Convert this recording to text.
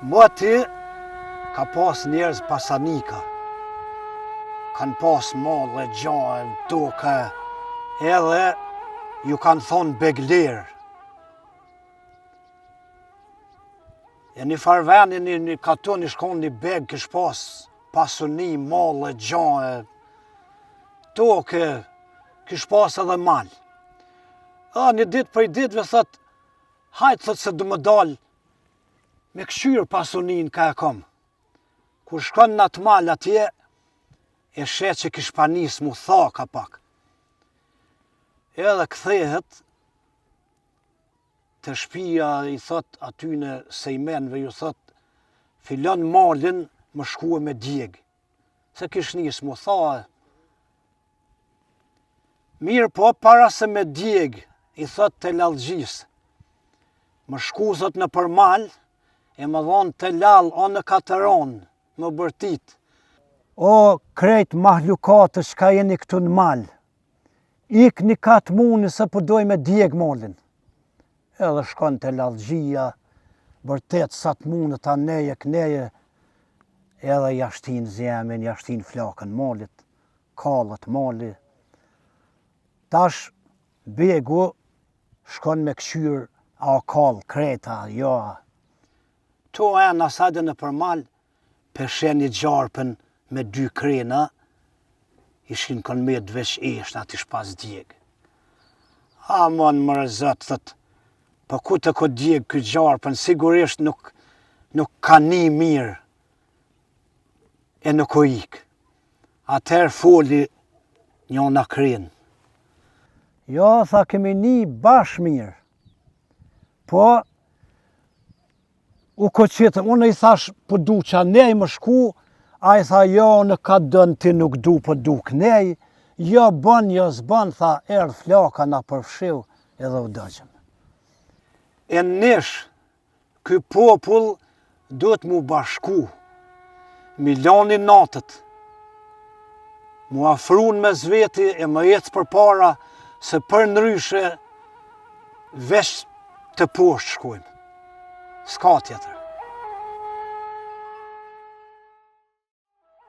Mo aty ka pas njerëz pasanika, kanë pas molle, gjahë, toka, edhe ju kanë thonë beglerë. E një farveni, një katon i shkon një beg, kësh pas pasuni, molle, gjahë, toke, kësh pas edhe mal. Një ditë për i ditëve thot, hajtë thot se du më dalë me këshyrë pasunin ka e kom. Kur shkon në atë mal atje, e shet që kish panis mu thaka pak. Edhe kthehet të shpia, i thot atyne sejmenve, ju thot, filon malin më shkue me djeg. Se kish nis mu tha. Mirë po, para se me djeg, i thot të lalgjis, më shku thot në përmal, e më dhonë të lal, o në kateron, më bërtit. O, krejt mahlukatë që ka jeni këtu në mal, ik një katë muni se përdoj me djeg malin. Edhe shkon të lalgjia, bërtet sa të muni ta neje këneje, edhe jashtin zemin, jashtin flakën malit, kalët mali. Tash, begu shkon me këshyr, a kall, kreta, jo. To e nasade në përmal, peshen një gjarpën me 2 krena, ishin kon me dvesh eshtë ati shpas djeg. A mon më rëzët, thët, për ku të ko djeg këtë gjarpën, sigurisht nuk ka një mirë, e nuk o ikë. Atëherë foli një në krenë. Jo, tha kemi një bash mirë, po, u koqitë, unë i thash për du qa nej më shku, a i tha jo në ka dënë ti nuk du për du kënej, jo bën, jo zbën, tha erdh flaka na përfshiu edhe u dëgjëm. E nish, ky popull duhet mu bashku, miloni natët, mu afrun me zveti e më jetës për para, se për ndryshe vesh të poshtë shkujmë. S'ka tjetër.